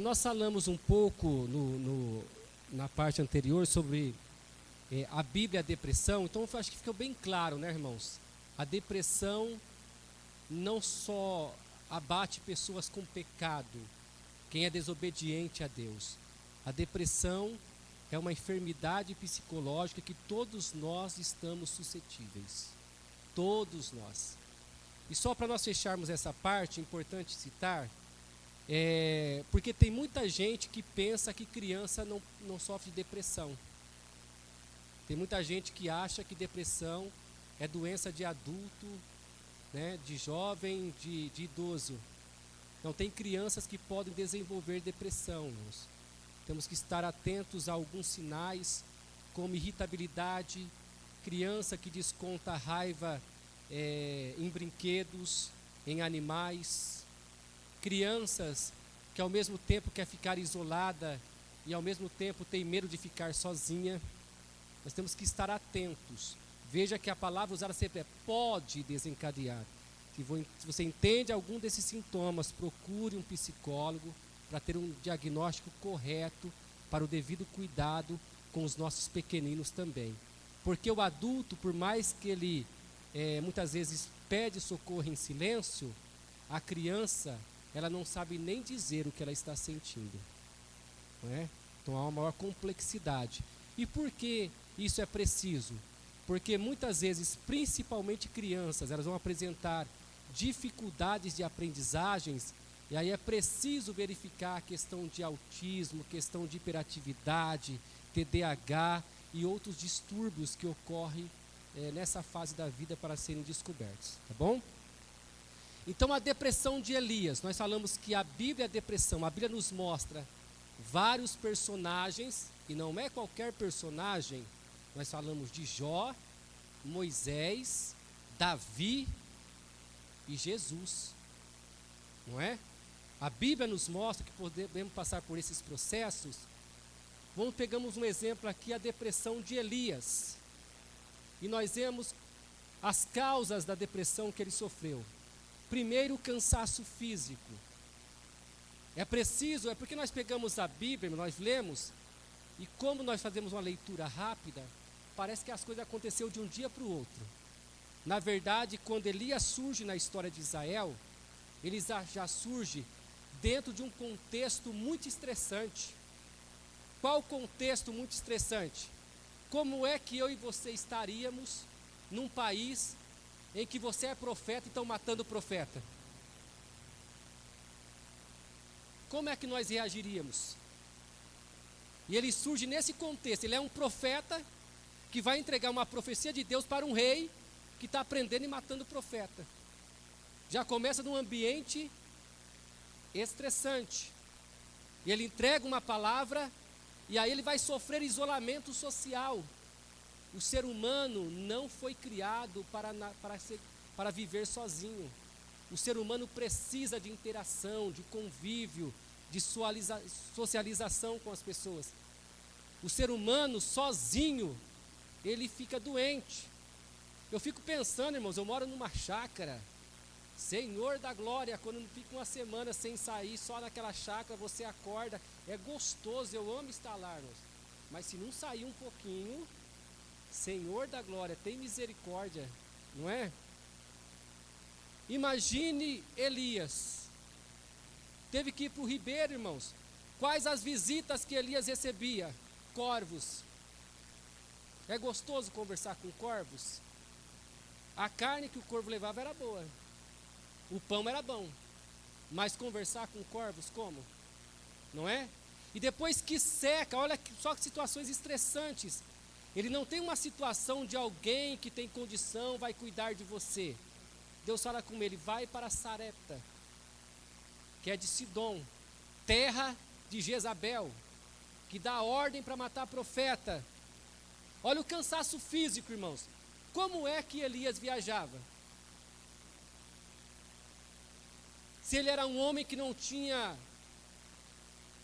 Nós falamos um pouco na parte anterior sobre a Bíblia e a depressão, então eu acho que ficou bem claro, né, irmãos? A depressão não só abate pessoas com pecado, quem é desobediente a Deus. A depressão é uma enfermidade psicológica que todos nós estamos suscetíveis. Todos nós. E só para nós fecharmos essa parte, é importante citar, porque tem muita gente que pensa que criança não sofre de depressão. Tem muita gente que acha que depressão é doença de adulto, né, de jovem, de idoso. Então tem crianças que podem desenvolver depressão. Temos que estar atentos a alguns sinais, como irritabilidade, criança que desconta raiva em brinquedos, em animais, crianças que ao mesmo tempo quer ficar isolada e ao mesmo tempo tem medo de ficar sozinha. Nós temos que estar atentos. Veja que a palavra usada sempre é pode desencadear. Se você entende algum desses sintomas, procure um psicólogo para ter um diagnóstico correto, para o devido cuidado com os nossos pequeninos também. Porque o adulto, por mais que ele muitas vezes pede socorro em silêncio, a criança, ela não sabe nem dizer o que ela está sentindo. Não é? Então há uma maior complexidade. E por que isso é preciso? Porque muitas vezes, principalmente crianças, elas vão apresentar dificuldades de aprendizagens, e aí é preciso verificar a questão de autismo, questão de hiperatividade, TDAH e outros distúrbios que ocorrem nessa fase da vida para serem descobertos, tá bom? Então a depressão de Elias, nós falamos que a Bíblia é a depressão, a Bíblia nos mostra vários personagens, e não é qualquer personagem, nós falamos de Jó, Moisés, Davi e Jesus, não é? A Bíblia nos mostra que podemos passar por esses processos. Pegamos um exemplo aqui, a depressão de Elias, e nós vemos as causas da depressão que ele sofreu. Primeiro, o cansaço físico. É porque nós pegamos a Bíblia, nós lemos, e como nós fazemos uma leitura rápida, parece que as coisas aconteceram de um dia para o outro. Na verdade, quando Elias surge na história de Israel, ele já surge dentro de um contexto muito estressante. Qual contexto muito estressante? Como é que eu e você estaríamos num país em que você é profeta e estão matando o profeta? Como é que nós reagiríamos? E ele surge nesse contexto, ele é um profeta que vai entregar uma profecia de Deus para um rei que está prendendo e matando o profeta. Já começa num ambiente estressante. E ele entrega uma palavra e aí ele vai sofrer isolamento social. O ser humano não foi criado para viver sozinho. O ser humano precisa de interação, de convívio, de socialização com as pessoas. O ser humano sozinho, ele fica doente. Eu fico pensando, irmãos, eu moro numa chácara. Senhor da glória, quando não fica uma semana sem sair, só naquela chácara você acorda, é gostoso, eu amo estar lá, irmãos. Mas se não sair um pouquinho, Senhor da glória, tem misericórdia, não é? Imagine Elias, teve que ir para o ribeiro, irmãos. Quais as visitas que Elias recebia? Corvos. É gostoso conversar com corvos? A carne que o corvo levava era boa, o pão era bom, mas conversar com corvos como? Não é? E depois que seca, olha só que situações estressantes. Ele não tem uma situação de alguém que tem condição, vai cuidar de você. Deus fala com ele, vai para Sarepta, que é de Sidom, terra de Jezabel, que dá ordem para matar profeta. Olha o cansaço físico, irmãos. Como é que Elias viajava? Se ele era um homem que não tinha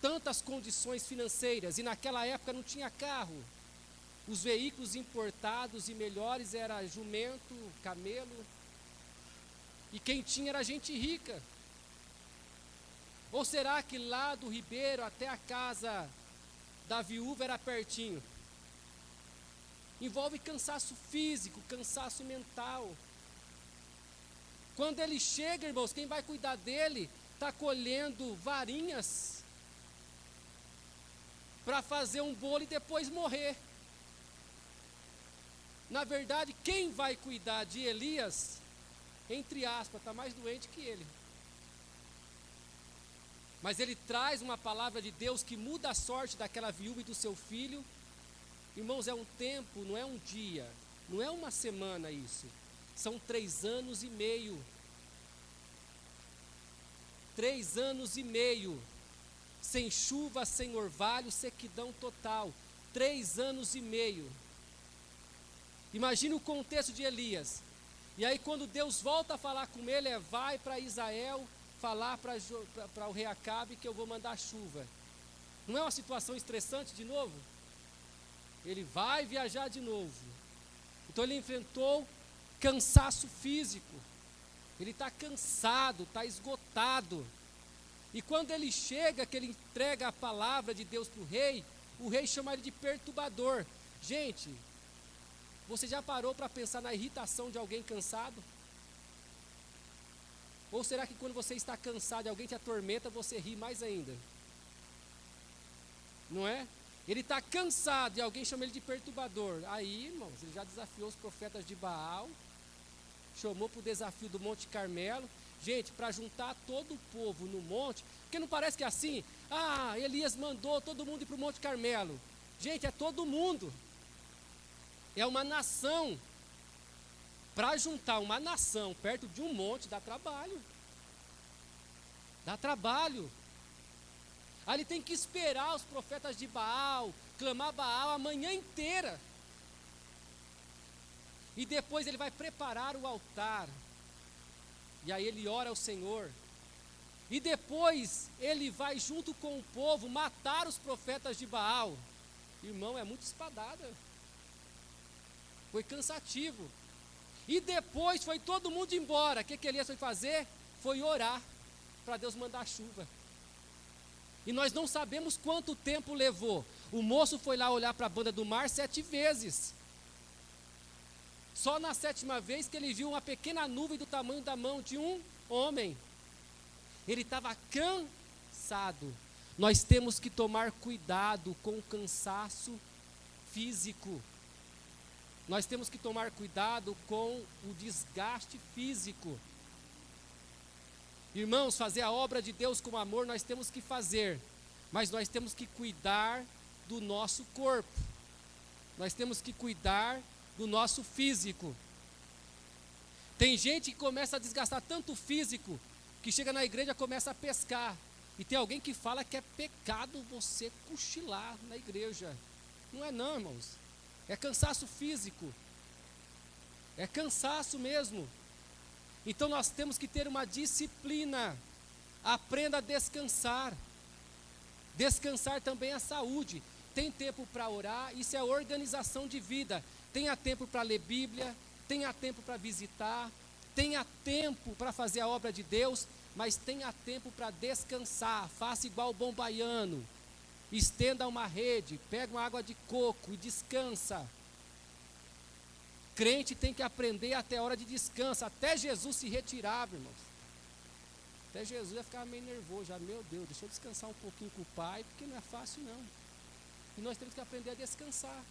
tantas condições financeiras, e naquela época não tinha carro, os veículos importados e melhores era jumento, camelo, e quem tinha era gente rica. Ou será que lá do ribeiro até a casa da viúva era pertinho? Envolve cansaço físico, cansaço mental. Quando ele chega, irmãos, quem vai cuidar dele está colhendo varinhas para fazer um bolo e depois morrer. Na verdade, quem vai cuidar de Elias, entre aspas, está mais doente que ele. Mas ele traz uma palavra de Deus que muda a sorte daquela viúva e do seu filho. Irmãos, é um tempo, não é um dia, não é uma semana isso. São 3 anos e meio. 3 anos e meio. Sem chuva, sem orvalho, sequidão total. 3 anos e meio. Imagine o contexto de Elias. E aí quando Deus volta a falar com ele, vai para Israel falar para o rei Acabe que eu vou mandar chuva. Não é uma situação estressante de novo? Ele vai viajar de novo. Então ele enfrentou cansaço físico. Ele está cansado, está esgotado. E quando ele chega, que ele entrega a palavra de Deus para o rei chama ele de perturbador. Gente, você já parou para pensar na irritação de alguém cansado? Ou será que quando você está cansado e alguém te atormenta, você ri mais ainda? Não é? Ele está cansado e alguém chama ele de perturbador. Aí, irmãos, ele já desafiou os profetas de Baal, chamou para o desafio do Monte Carmelo. Gente, para juntar todo o povo no monte, porque não parece que é assim? Elias mandou todo mundo ir para o Monte Carmelo. Gente, é todo mundo. É uma nação. Para juntar uma nação perto de um monte, dá trabalho. Dá trabalho. Aí ele tem que esperar os profetas de Baal, clamar Baal a manhã inteira. E depois ele vai preparar o altar. E aí ele ora ao Senhor. E depois ele vai junto com o povo matar os profetas de Baal. Irmão, é muito espadada. Foi cansativo. E depois foi todo mundo embora. O que Elias foi fazer? Foi orar para Deus mandar chuva. E nós não sabemos quanto tempo levou. O moço foi lá olhar para a banda do mar 7 vezes. Só na 7ª vez que ele viu uma pequena nuvem do tamanho da mão de um homem. Ele estava cansado. Nós temos que tomar cuidado com o cansaço físico. Nós temos que tomar cuidado com o desgaste físico. Irmãos, fazer a obra de Deus com amor nós temos que fazer, mas nós temos que cuidar do nosso corpo. Nós temos que cuidar do nosso físico. Tem gente que começa a desgastar tanto o físico, que chega na igreja e começa a pescar. E tem alguém que fala que é pecado você cochilar na igreja. Não é não, irmãos. É cansaço físico. É cansaço mesmo. Então nós temos que ter uma disciplina. Aprenda a descansar. Descansar também é saúde. Tem tempo para orar, isso é organização de vida. Tenha tempo para ler Bíblia, tenha tempo para visitar, tenha tempo para fazer a obra de Deus, mas tenha tempo para descansar. Faça igual o bom baiano. Estenda uma rede, pega uma água de coco e descansa. Crente tem que aprender até a hora de descanso. Até Jesus se retirava, irmãos. Até Jesus ia ficar meio nervoso já. Meu Deus, deixa eu descansar um pouquinho com o Pai, porque não é fácil não. E nós temos que aprender a descansar.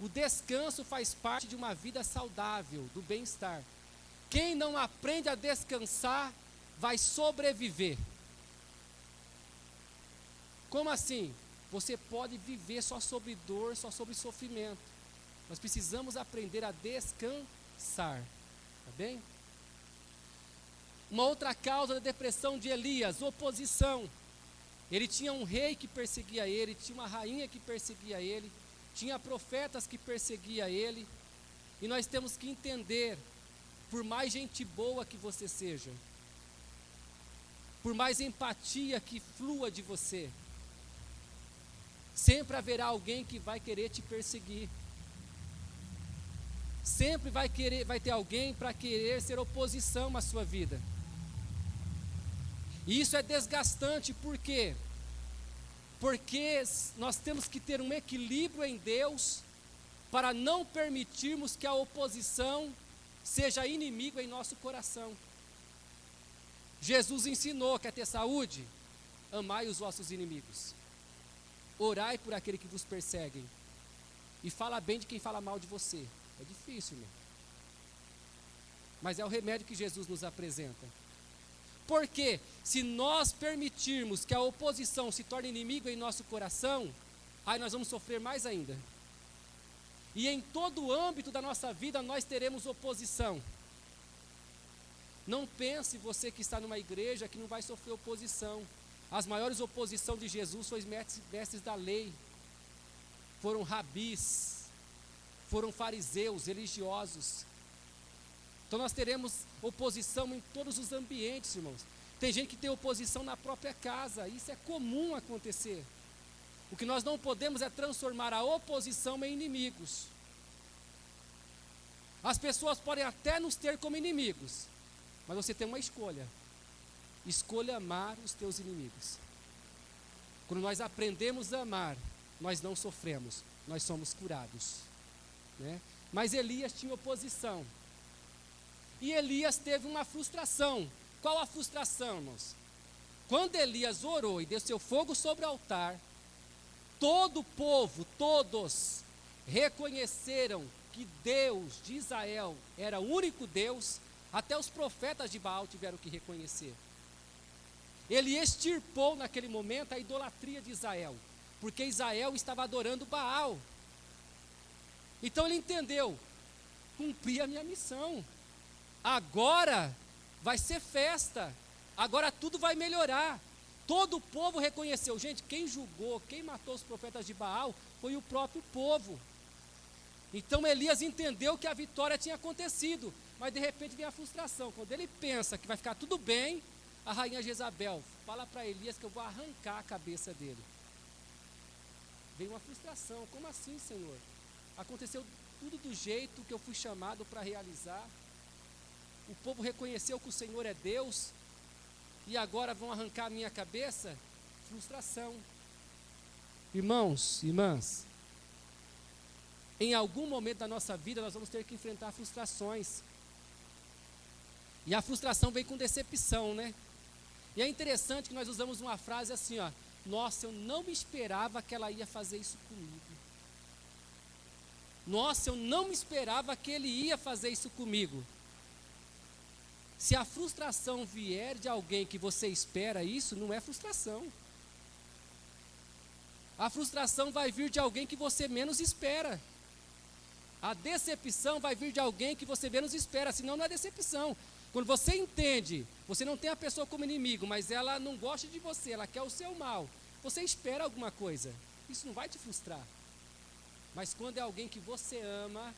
O descanso faz parte de uma vida saudável, do bem-estar. Quem não aprende a descansar, vai sobreviver. Como assim? Você pode viver só sobre dor, só sobre sofrimento. Nós precisamos aprender a descansar. Tá bem? Uma outra causa da depressão de Elias, oposição. Ele tinha um rei que perseguia ele, tinha uma rainha que perseguia ele, tinha profetas que perseguiam ele. E nós temos que entender, por mais gente boa que você seja, por mais empatia que flua de você, sempre haverá alguém que vai querer te perseguir. Sempre vai ter alguém para querer ser oposição à sua vida. E isso é desgastante, por quê? Porque nós temos que ter um equilíbrio em Deus para não permitirmos que a oposição seja inimigo em nosso coração. Jesus ensinou: quer ter saúde? Amai os vossos inimigos. Orai por aquele que vos perseguem. E fala bem de quem fala mal de você. É difícil, irmão. Mas é o remédio que Jesus nos apresenta. Porque se nós permitirmos que a oposição se torne inimigo em nosso coração, aí nós vamos sofrer mais ainda. E em todo o âmbito da nossa vida nós teremos oposição. Não pense você que está numa igreja que não vai sofrer oposição. As maiores oposições de Jesus foram mestres da lei, foram rabis, foram fariseus, religiosos. Então nós teremos oposição em todos os ambientes, irmãos. Tem gente que tem oposição na própria casa, isso é comum acontecer. O que nós não podemos é transformar a oposição em inimigos. As pessoas podem até nos ter como inimigos, mas você tem uma escolha. Escolha amar os teus inimigos. Quando nós aprendemos a amar, nós não sofremos, nós somos curados, né? Mas Elias tinha oposição. E Elias teve uma frustração. Qual a frustração, irmãos? Quando Elias orou e desceu fogo sobre o altar, todo o povo, todos, reconheceram que Deus de Israel era o único Deus. Até os profetas de Baal tiveram que reconhecer. Ele extirpou naquele momento a idolatria de Israel, porque Israel estava adorando Baal. Então ele entendeu: cumpri a minha missão, agora vai ser festa, agora tudo vai melhorar. Todo o povo reconheceu. Gente, quem julgou, quem matou os profetas de Baal foi o próprio povo. Então Elias entendeu que a vitória tinha acontecido, mas de repente vem a frustração. Quando ele pensa que vai ficar tudo bem, a rainha Jezabel fala para Elias que eu vou arrancar a cabeça dele. Vem uma frustração: como assim, Senhor? Aconteceu tudo do jeito que eu fui chamado para realizar. O povo reconheceu que o Senhor é Deus, e agora vão arrancar a minha cabeça? Frustração. Irmãos, irmãs, em algum momento da nossa vida nós vamos ter que enfrentar frustrações. E a frustração vem com decepção, né? E é interessante que nós usamos uma frase assim, ó: nossa, eu não me esperava que ela ia fazer isso comigo. Nossa, eu não me esperava que ele ia fazer isso comigo. Se a frustração vier de alguém que você espera isso, não é frustração. A frustração vai vir de alguém que você menos espera. A decepção vai vir de alguém que você menos espera, senão não é decepção. Quando você entende, você não tem a pessoa como inimigo, mas ela não gosta de você, ela quer o seu mal. Você espera alguma coisa, isso não vai te frustrar. Mas quando é alguém que você ama,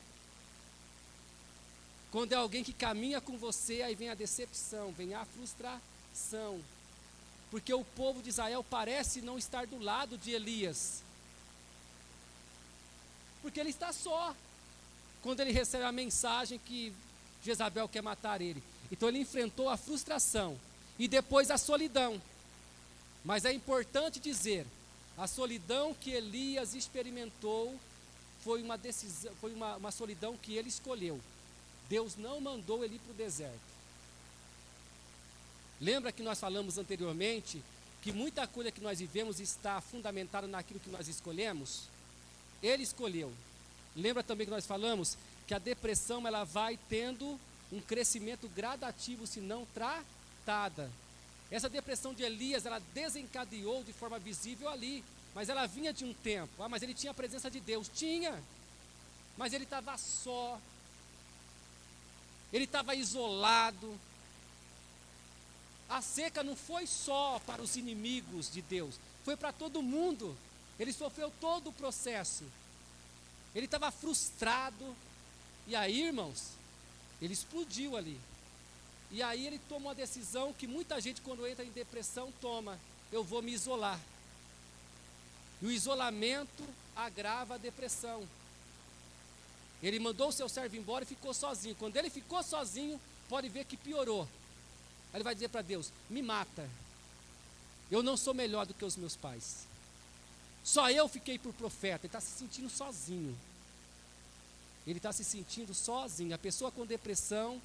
quando é alguém que caminha com você, aí vem a decepção, vem a frustração. Porque o povo de Israel parece não estar do lado de Elias. Porque ele está só, quando ele recebe a mensagem que Jezabel quer matar ele. Então ele enfrentou a frustração e depois a solidão. Mas é importante dizer, a solidão que Elias experimentou foi uma decisão, foi uma solidão que ele escolheu. Deus não mandou ele ir para o deserto. Lembra que nós falamos anteriormente que muita coisa que nós vivemos está fundamentada naquilo que nós escolhemos? Ele escolheu. Lembra também que nós falamos que a depressão ela vai tendo um crescimento gradativo se não tratada. Essa depressão de Elias, ela desencadeou de forma visível ali, mas ela vinha de um tempo. Mas ele tinha a presença de Deus, tinha, mas ele estava só, ele estava isolado. A seca não foi só para os inimigos de Deus, foi para todo mundo. Ele sofreu todo o processo. Ele estava frustrado. E aí, irmãos, ele explodiu ali. E aí ele toma uma decisão que muita gente quando entra em depressão toma: eu vou me isolar. E o isolamento agrava a depressão. Ele mandou o seu servo embora e ficou sozinho. Quando ele ficou sozinho, pode ver que piorou. Aí ele vai dizer para Deus: me mata. Eu não sou melhor do que os meus pais. Só eu fiquei por profeta. Ele está se sentindo sozinho. Ele está se sentindo sozinho. A pessoa com depressão,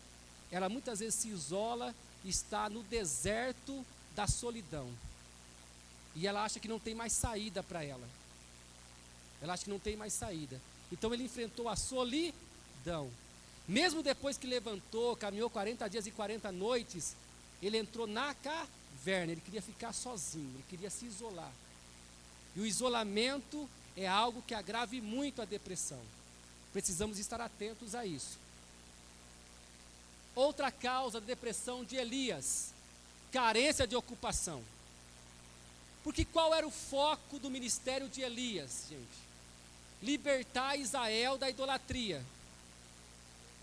ela muitas vezes se isola, está no deserto da solidão. E ela acha que não tem mais saída para ela. Ela acha que não tem mais saída. Então ele enfrentou a solidão. Mesmo depois que levantou, caminhou 40 dias e 40 noites, ele entrou na caverna. Ele queria ficar sozinho, ele queria se isolar. E o isolamento é algo que agrave muito a depressão. Precisamos estar atentos a isso. Outra causa da depressão de Elias: carência de ocupação. Porque qual era o foco do ministério de Elias, gente? Libertar Israel da idolatria.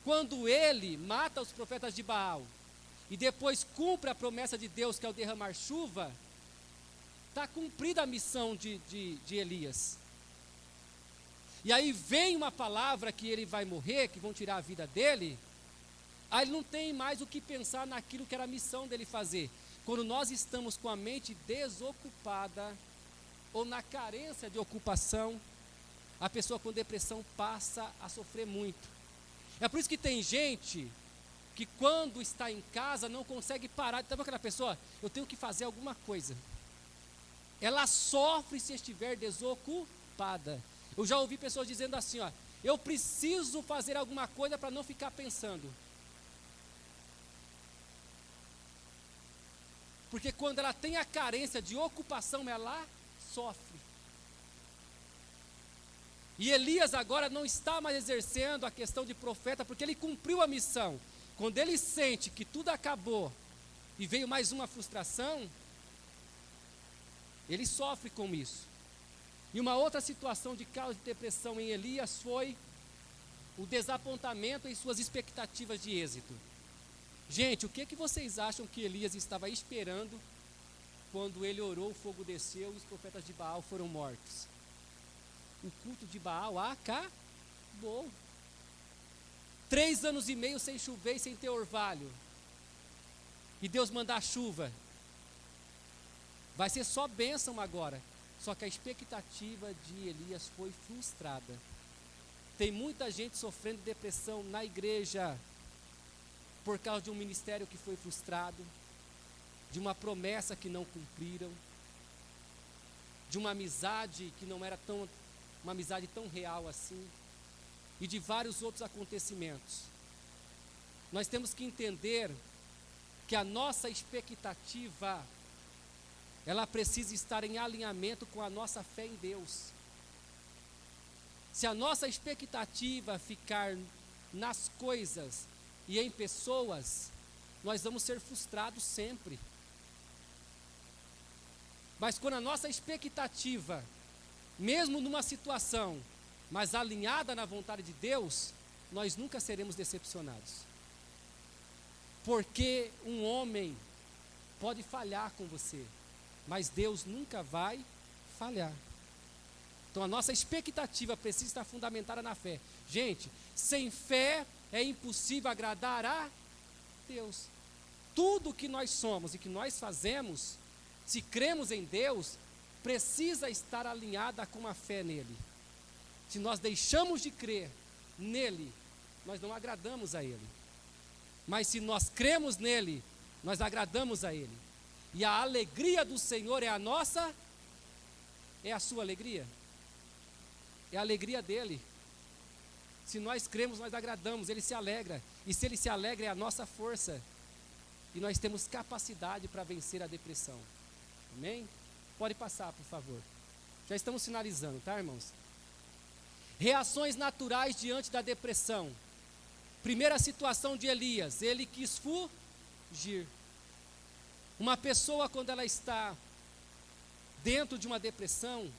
Quando ele mata os profetas de Baal e depois cumpre a promessa de Deus, que é o derramar chuva, está cumprida a missão de Elias. E aí vem uma palavra que ele vai morrer, que vão tirar a vida dele. Aí ele não tem mais o que pensar naquilo que era a missão dele fazer. Quando nós estamos com a mente desocupada ou na carência de ocupação, a pessoa com depressão passa a sofrer muito. É por isso que tem gente que quando está em casa não consegue parar. Sabe aquela pessoa? Eu tenho que fazer alguma coisa. Ela sofre se estiver desocupada. Eu já ouvi pessoas dizendo assim, ó, eu preciso fazer alguma coisa para não ficar pensando. Porque quando ela tem a carência de ocupação, ela sofre. E Elias agora não está mais exercendo a questão de profeta, porque ele cumpriu a missão. Quando ele sente que tudo acabou e veio mais uma frustração, ele sofre com isso. E uma outra situação de causa de depressão em Elias foi o desapontamento em suas expectativas de êxito. Gente, o que vocês acham que Elias estava esperando quando ele orou, o fogo desceu e os profetas de Baal foram mortos? O culto de Baal acabou. 3 anos e meio sem chover e sem ter orvalho. E Deus mandar chuva. Vai ser só bênção agora. Só que a expectativa de Elias foi frustrada. Tem muita gente sofrendo depressão na igreja por causa de um ministério que foi frustrado, de uma promessa que não cumpriram, de uma amizade que não era uma amizade tão real assim, e de vários outros acontecimentos. Nós temos que entender que a nossa expectativa, ela precisa estar em alinhamento com a nossa fé em Deus. Se a nossa expectativa ficar nas coisas e em pessoas, nós vamos ser frustrados sempre. Mas quando a nossa expectativa, mesmo numa situação, mas alinhada na vontade de Deus, nós nunca seremos decepcionados. Porque um homem pode falhar com você, mas Deus nunca vai falhar. Então a nossa expectativa precisa estar fundamentada na fé. Gente, sem fé é impossível agradar a Deus. Tudo que nós somos e que nós fazemos, se cremos em Deus, precisa estar alinhada com a fé nele. Se nós deixamos de crer nele, nós não agradamos a ele. Mas se nós cremos nele, nós agradamos a ele. E a alegria do Senhor é a nossa, é a sua alegria. É a alegria dele. Se nós cremos, nós agradamos, ele se alegra. E se ele se alegra, é a nossa força. E nós temos capacidade para vencer a depressão. Amém? Pode passar, por favor. Já estamos finalizando, tá, irmãos? Reações naturais diante da depressão. Primeira situação de Elias, ele quis fugir. Uma pessoa, quando ela está dentro de uma depressão,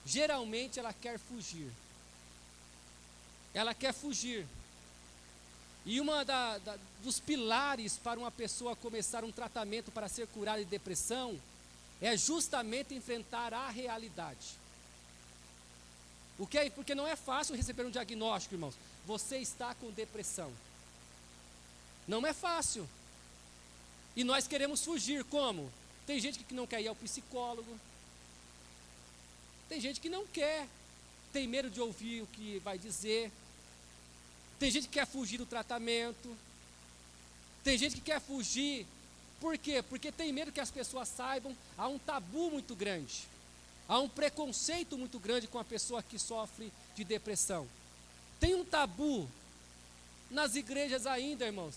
geralmente ela quer fugir. Ela quer fugir. E uma dos pilares para uma pessoa começar um tratamento para ser curada de depressão é justamente enfrentar a realidade. Porque não é fácil receber um diagnóstico, irmãos. Você está com depressão. Não é fácil. E nós queremos fugir como? Tem gente que não quer ir ao psicólogo. Tem gente que não quer, tem medo de ouvir o que vai dizer. Tem gente que quer fugir do tratamento. Tem gente que quer fugir. Por quê? Porque tem medo que as pessoas saibam. Há um tabu muito grande. Há um preconceito muito grande com a pessoa que sofre de depressão. Tem um tabu nas igrejas ainda, irmãos,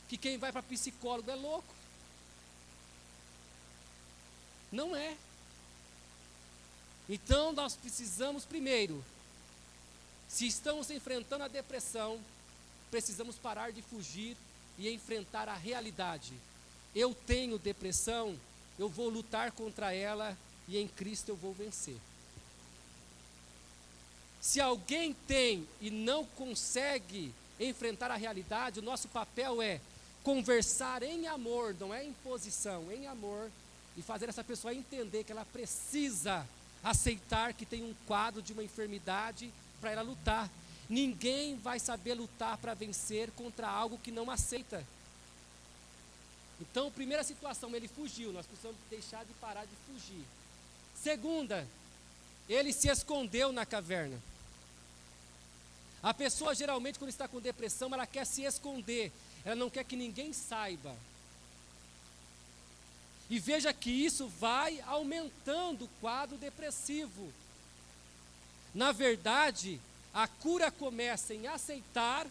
que quem vai para psicólogo é louco. Não é. Então nós precisamos primeiro, se estamos enfrentando a depressão, precisamos parar de fugir e enfrentar a realidade. Eu tenho depressão, eu vou lutar contra ela e em Cristo eu vou vencer. Se alguém tem e não consegue enfrentar a realidade, o nosso papel é conversar em amor, não é imposição, em amor, e fazer essa pessoa entender que ela precisa aceitar que tem um quadro de uma enfermidade para ela lutar. Ninguém vai saber lutar para vencer contra algo que não aceita. Então, primeira situação, ele fugiu, nós precisamos deixar de parar de fugir. Segunda, ele se escondeu na caverna. A pessoa geralmente quando está com depressão, ela quer se esconder, ela não quer que ninguém saiba. E veja que isso vai aumentando o quadro depressivo. Na verdade, a cura começa em aceitar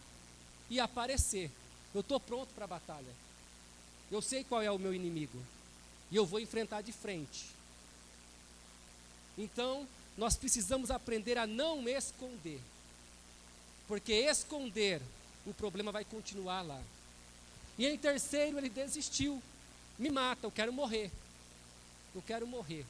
e aparecer. Eu estou pronto para a batalha. Eu sei qual é o meu inimigo. E eu vou enfrentar de frente. Então, nós precisamos aprender a não esconder. Porque esconder, o problema vai continuar lá. E em terceiro, ele desistiu. Me mata, eu quero morrer. Eu quero morrer.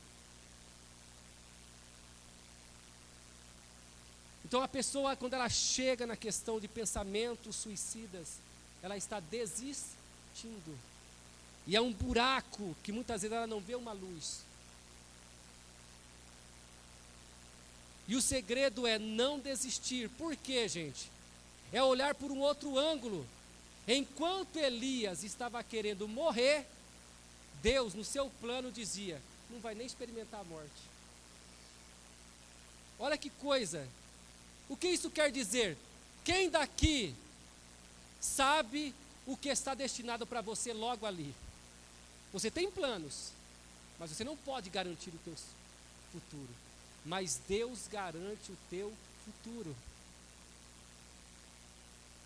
Então a pessoa, quando ela chega na questão de pensamentos suicidas, ela está desistindo. E é um buraco que muitas vezes ela não vê uma luz. E o segredo é não desistir. Por quê, gente? É olhar por um outro ângulo. Enquanto Elias estava querendo morrer, Deus, no seu plano, dizia, não vai nem experimentar a morte. Olha que coisa. O que isso quer dizer? Quem daqui sabe o que está destinado para você logo ali? Você tem planos, mas você não pode garantir o teu futuro. Mas Deus garante o teu futuro.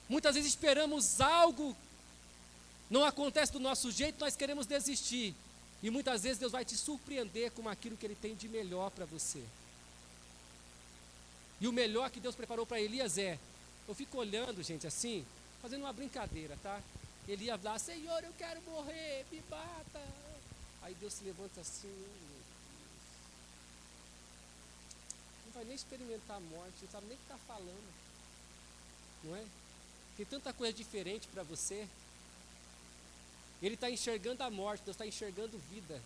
Muitas vezes esperamos algo, não acontece do nosso jeito, nós queremos desistir. E muitas vezes Deus vai te surpreender com aquilo que Ele tem de melhor para você. E o melhor que Deus preparou para Elias eu fico olhando, gente, assim, fazendo uma brincadeira, tá? Elias lá, Senhor, eu quero morrer, me mata. Aí Deus se levanta assim, não vai nem experimentar a morte, não sabe nem o que está falando. Não é? Tem tanta coisa diferente para você. Ele está enxergando a morte, Deus está enxergando vida.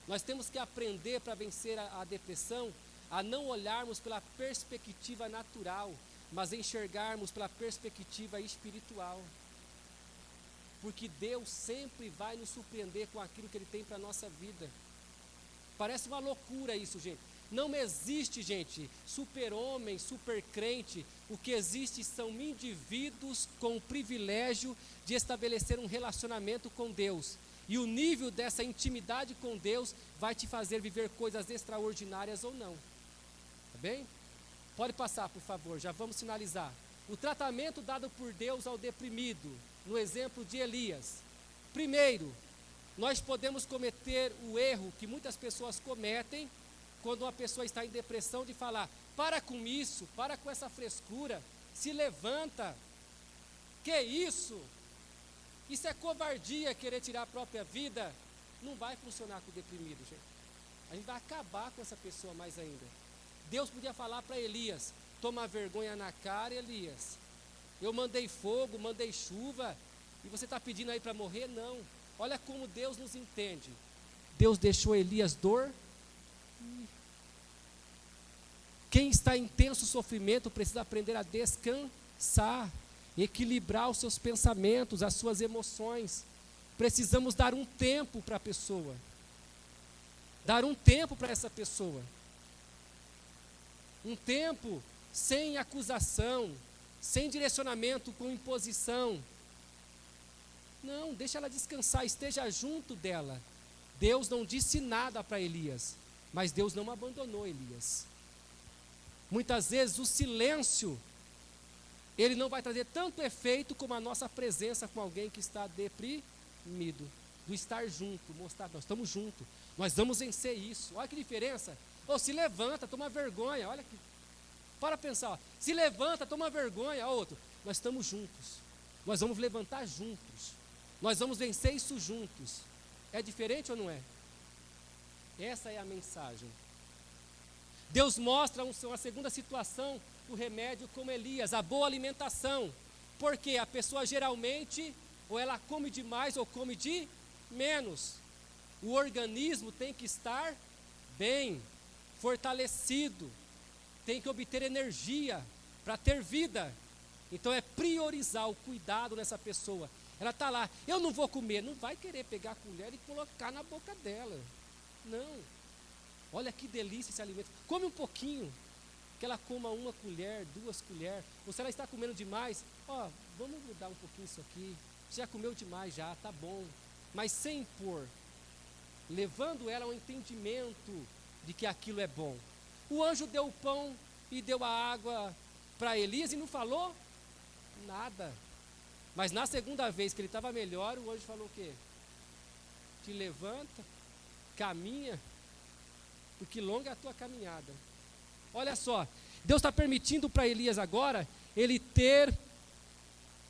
Nós temos que aprender para vencer a depressão, a não olharmos pela perspectiva natural, mas enxergarmos pela perspectiva espiritual. Porque Deus sempre vai nos surpreender com aquilo que Ele tem para a nossa vida. Parece uma loucura isso, gente. Não existe, gente, super-homem, super-crente. O que existe são indivíduos com o privilégio de estabelecer um relacionamento com Deus. E o nível dessa intimidade com Deus vai te fazer viver coisas extraordinárias ou não. Tá bem? Pode passar, por favor, já vamos finalizar. O tratamento dado por Deus ao deprimido, no exemplo de Elias. Primeiro, nós podemos cometer o erro que muitas pessoas cometem, quando uma pessoa está em depressão, de falar, para com isso, para com essa frescura, se levanta. Que isso? Isso é covardia, querer tirar a própria vida. Não vai funcionar com o deprimido, gente. A gente vai acabar com essa pessoa mais ainda. Deus podia falar para Elias, toma vergonha na cara, Elias. Eu mandei fogo, mandei chuva, e você está pedindo aí para morrer? Não. Olha como Deus nos entende. Deus deixou Elias dormir. Quem está em intenso sofrimento precisa aprender a descansar, equilibrar os seus pensamentos, as suas emoções. precisamos dar um tempo para a pessoa. Dar um tempo para essa pessoa. Um tempo sem acusação, sem direcionamento com imposição. Não, deixa ela descansar, esteja junto dela. Deus não disse nada para Elias, mas Deus não abandonou Elias. Muitas vezes o silêncio, ele não vai trazer tanto efeito como a nossa presença com alguém que está deprimido. Do estar junto, mostrar, nós estamos juntos, nós vamos vencer isso. Olha que diferença. Se levanta, toma vergonha, olha que... Para pensar, se levanta, toma vergonha. Outro, nós estamos juntos, nós vamos levantar juntos, nós vamos vencer isso juntos. É diferente ou não é? Essa é a mensagem. Deus mostra uma segunda situação do remédio como Elias, a boa alimentação. Porque a pessoa geralmente, ou ela come demais ou come de menos. O organismo tem que estar bem, fortalecido, tem que obter energia para ter vida. Então é priorizar o cuidado nessa pessoa. Ela está lá, eu não vou comer, não vai querer pegar a colher e colocar na boca dela. Não. Olha que delícia esse alimento. Come um pouquinho, que ela coma 1 colher, 2 colheres. Ou se ela está comendo demais, vamos mudar um pouquinho isso aqui. Já comeu demais já, tá bom. Mas sem impor, levando ela ao entendimento de que aquilo é bom. O anjo deu o pão e deu a água para Elias e não falou nada. Mas na segunda vez que ele estava melhor, o anjo falou o quê? Te levanta, caminha, porque longa é a tua caminhada. Olha só, Deus está permitindo para Elias agora, ele ter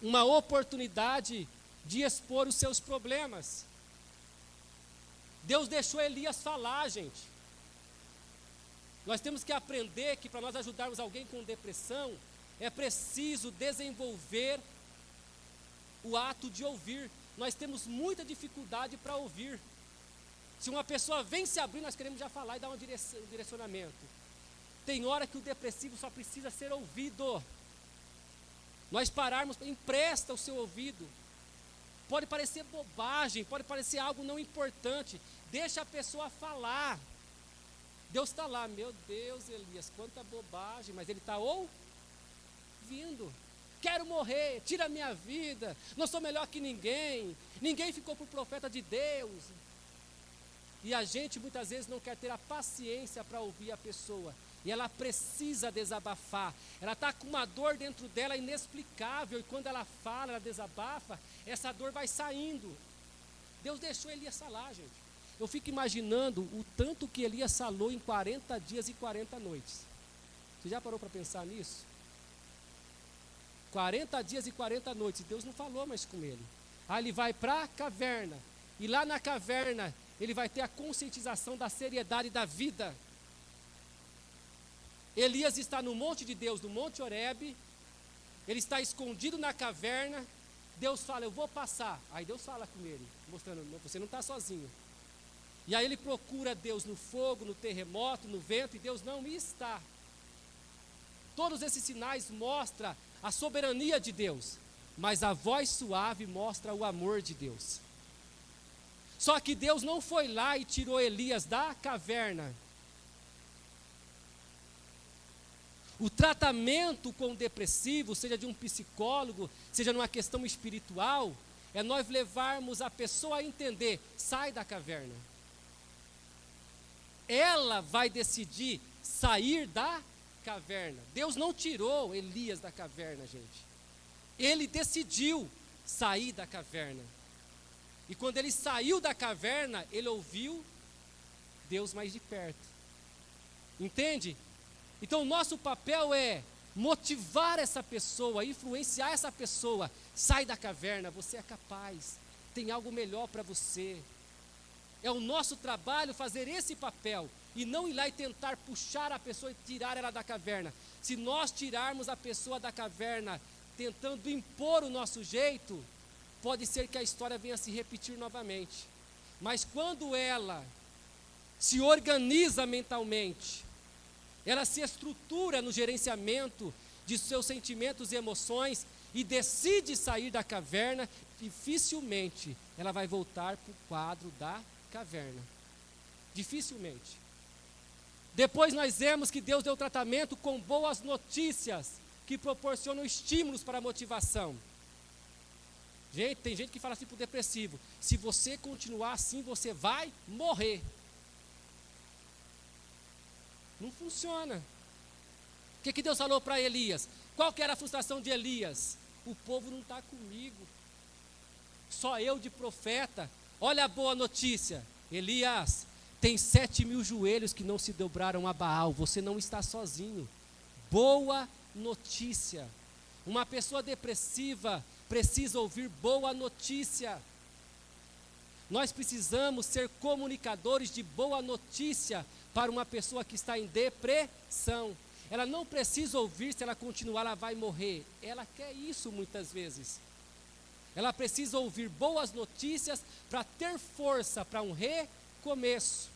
uma oportunidade de expor os seus problemas. Deus deixou Elias falar, gente. Nós temos que aprender que para nós ajudarmos alguém com depressão, é preciso desenvolver o ato de ouvir. Nós temos muita dificuldade para ouvir. Se uma pessoa vem se abrir, nós queremos já falar e dar um direcionamento. Tem hora que o depressivo só precisa ser ouvido. Nós pararmos, empresta o seu ouvido. Pode parecer bobagem, pode parecer algo não importante. Deixa a pessoa falar. Deus está lá, meu Deus, Elias, quanta bobagem, mas Ele está ouvindo. Quero morrer, tira a minha vida, não sou melhor que ninguém, ninguém ficou por profeta de Deus. E a gente muitas vezes não quer ter a paciência para ouvir a pessoa, e ela precisa desabafar, ela está com uma dor dentro dela inexplicável, e quando ela fala, ela desabafa, essa dor vai saindo. Deus deixou Elias falar, gente. Eu fico imaginando o tanto que Elias falou em 40 dias e 40 noites. Você já parou para pensar nisso? 40 dias e 40 noites, Deus não falou mais com ele. Aí ele vai para a caverna, e lá na caverna, ele vai ter a conscientização da seriedade da vida. Elias está no monte de Deus, no Monte Horebe, ele está escondido na caverna, Deus fala, eu vou passar. Aí Deus fala com ele, mostrando, você não está sozinho. E aí ele procura Deus no fogo, no terremoto, no vento, e Deus não está. Todos esses sinais mostram a soberania de Deus, mas a voz suave mostra o amor de Deus. Só que Deus não foi lá e tirou Elias da caverna. O tratamento com o depressivo, seja de um psicólogo, seja numa questão espiritual, é nós levarmos a pessoa a entender, sai da caverna. Ela vai decidir sair da caverna. Deus não tirou Elias da caverna, gente. Ele decidiu sair da caverna. E quando ele saiu da caverna, ele ouviu Deus mais de perto. Entende? Então o nosso papel é motivar essa pessoa, influenciar essa pessoa. Sai da caverna, você é capaz. Tem algo melhor para você. É o nosso trabalho fazer esse papel e não ir lá e tentar puxar a pessoa e tirar ela da caverna. Se nós tirarmos a pessoa da caverna tentando impor o nosso jeito, pode ser que a história venha a se repetir novamente. Mas quando ela se organiza mentalmente, ela se estrutura no gerenciamento de seus sentimentos e emoções e decide sair da caverna, dificilmente ela vai voltar para o quadro da caverna. Dificilmente. Depois nós vemos que Deus deu tratamento com boas notícias, que proporcionam estímulos para a motivação. Gente, tem gente que fala assim para o depressivo: se você continuar assim, você vai morrer. Não funciona. O que Deus falou para Elias? Qual que era a frustração de Elias? O povo não está comigo. Só eu de profeta. Olha a boa notícia. Elias, tem 7.000 joelhos que não se dobraram a Baal. Você não está sozinho. Boa notícia. Uma pessoa depressiva precisa ouvir boa notícia. Nós precisamos ser comunicadores de boa notícia para uma pessoa que está em depressão. Ela não precisa ouvir: se ela continuar, ela vai morrer. Ela quer isso muitas vezes. Ela precisa ouvir boas notícias para ter força para um recomeço.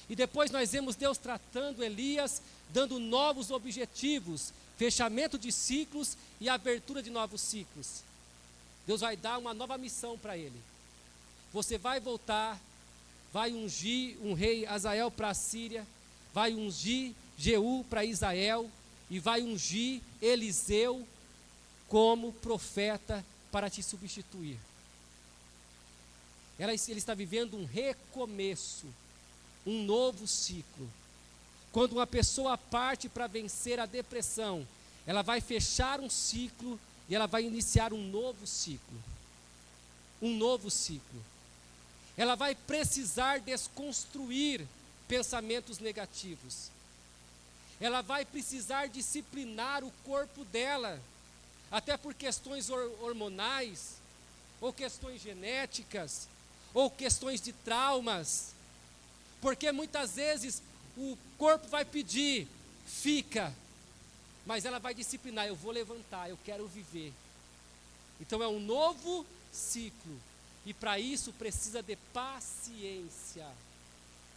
E depois nós vemos Deus tratando Elias, dando novos objetivos, fechamento de ciclos e abertura de novos ciclos. Deus vai dar uma nova missão para ele. Você vai voltar, vai ungir um rei Azael para a Síria, vai ungir Jeú para Israel e vai ungir Eliseu como profeta para te substituir. Ele está vivendo um recomeço, um novo ciclo. Quando uma pessoa parte para vencer a depressão, ela vai fechar um ciclo e ela vai iniciar um novo ciclo. Um novo ciclo. Ela vai precisar desconstruir pensamentos negativos. Ela vai precisar disciplinar o corpo dela, até por questões hormonais, ou questões genéticas, ou questões de traumas, porque muitas vezes o corpo vai pedir: fica, mas ela vai disciplinar: eu vou levantar, eu quero viver. Então é um novo ciclo, e para isso precisa de paciência.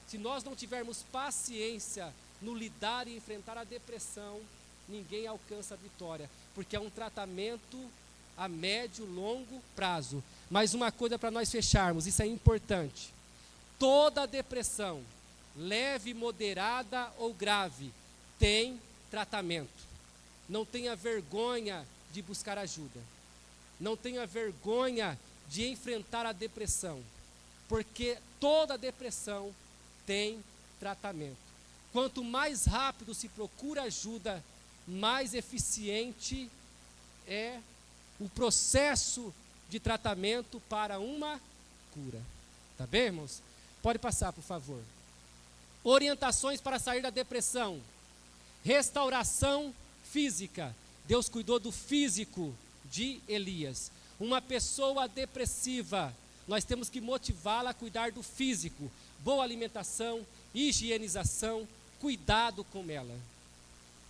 Se nós não tivermos paciência no lidar e enfrentar a depressão, ninguém alcança a vitória, porque é um tratamento a médio, longo prazo. Mas uma coisa para nós fecharmos, isso é importante: toda depressão, leve, moderada ou grave, tem tratamento. Não tenha vergonha de buscar ajuda. Não tenha vergonha de enfrentar a depressão, porque toda depressão tem tratamento. Quanto mais rápido se procura ajuda, mais eficiente é o processo de tratamento para uma cura. Tá bem, irmãos? Pode passar, por favor. Orientações para sair da depressão. Restauração física. Deus cuidou do físico de Elias. Uma pessoa depressiva, nós temos que motivá-la a cuidar do físico. Boa alimentação, higienização, cuidado com ela.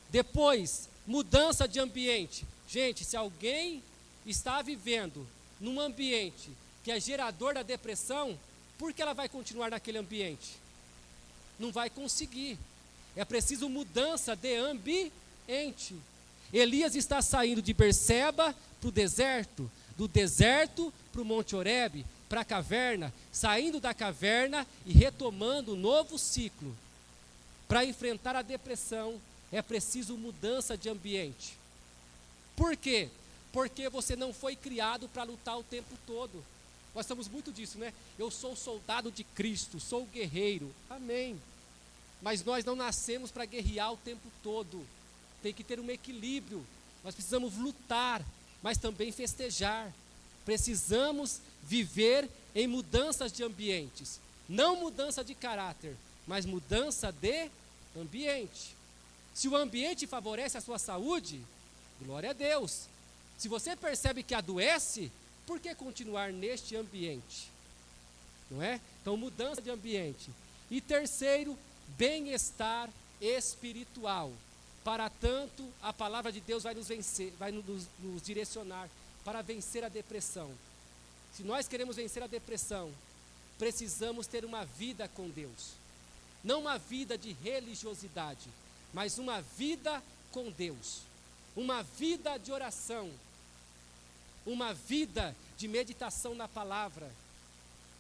Depois, mudança de ambiente. Gente, se alguém está vivendo num ambiente que é gerador da depressão, por que ela vai continuar naquele ambiente? Não vai conseguir. É preciso mudança de ambiente. Elias está saindo de Berseba para o deserto, do deserto para o Monte Horebe, para a caverna, saindo da caverna e retomando um novo ciclo. Para enfrentar a depressão, é preciso mudança de ambiente. Por quê? Porque você não foi criado para lutar o tempo todo. Nós estamos muito disso, né? Eu sou soldado de Cristo, sou guerreiro. Amém. Mas nós não nascemos para guerrear o tempo todo. Tem que ter um equilíbrio. Nós precisamos lutar, mas também festejar. Precisamos viver em mudanças de ambientes. Não mudança de caráter, mas mudança de ambiente. Se o ambiente favorece a sua saúde, glória a Deus. Se você percebe que adoece, por que continuar neste ambiente? Não é? Então, mudança de ambiente. E terceiro, bem-estar espiritual. Para tanto, a palavra de Deus vai nos vencer, vai nos direcionar para vencer a depressão. Se nós queremos vencer a depressão, precisamos ter uma vida com Deus. Não uma vida de religiosidade, mas uma vida com Deus. Uma vida de oração. Uma vida de meditação na palavra.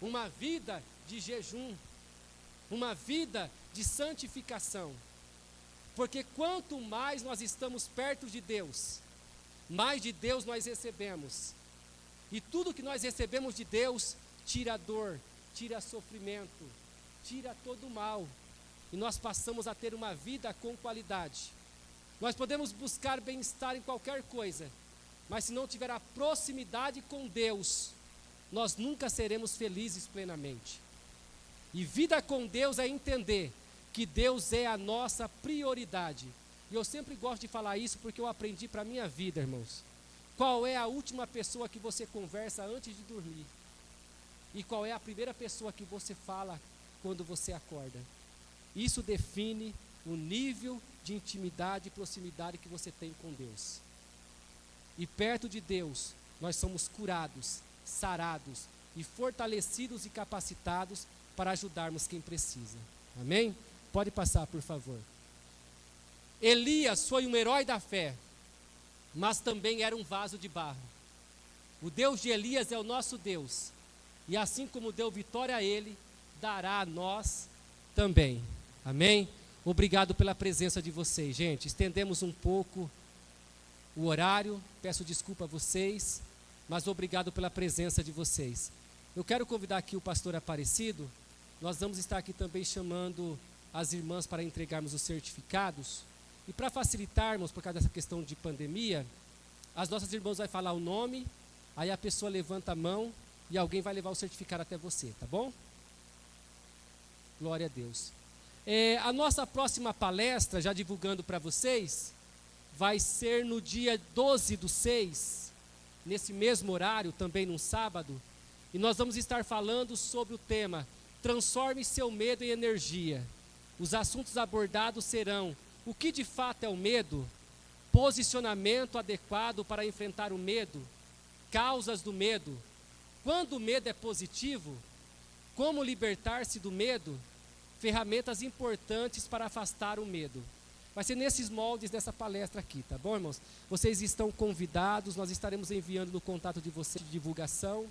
uma vida de jejum, uma vida de santificação. Porque quanto mais nós estamos perto de Deus, mais de Deus nós recebemos. E tudo que nós recebemos de Deus tira a dor, tira sofrimento, tira todo o mal. E nós passamos a ter uma vida com qualidade. Nós podemos buscar bem-estar em qualquer coisa, mas se não tiver a proximidade com Deus, nós nunca seremos felizes plenamente. E vida com Deus é entender que Deus é a nossa prioridade. E eu sempre gosto de falar isso porque eu aprendi para a minha vida, irmãos. Qual é a última pessoa que você conversa antes de dormir? E qual é a primeira pessoa que você fala quando você acorda? Isso define o nível de intimidade e proximidade que você tem com Deus. E perto de Deus, nós somos curados, sarados e fortalecidos e capacitados para ajudarmos quem precisa. Amém? Pode passar, por favor. Elias foi um herói da fé, mas também era um vaso de barro. O Deus de Elias é o nosso Deus, e assim como deu vitória a ele, dará a nós também. Amém? Obrigado pela presença de vocês, gente. Estendemos um pouco o horário, peço desculpa a vocês, mas obrigado pela presença de vocês. Eu quero convidar aqui o pastor Aparecido. Nós vamos estar aqui também chamando as irmãs para entregarmos os certificados. E para facilitarmos, por causa dessa questão de pandemia, as nossas irmãs vão falar o nome, aí a pessoa levanta a mão e alguém vai levar o certificado até você, tá bom? Glória a Deus. A nossa próxima palestra, já divulgando para vocês, vai ser no dia 12/6, nesse mesmo horário, também num sábado, e nós vamos estar falando sobre o tema Transforme seu medo em energia. Os assuntos abordados serão: o que de fato é o medo? Posicionamento adequado para enfrentar o medo? Causas do medo? Quando o medo é positivo? Como libertar-se do medo? Ferramentas importantes para afastar o medo. Vai ser nesses moldes dessa palestra aqui, tá bom, irmãos? Vocês estão convidados, nós estaremos enviando no contato de vocês de divulgação.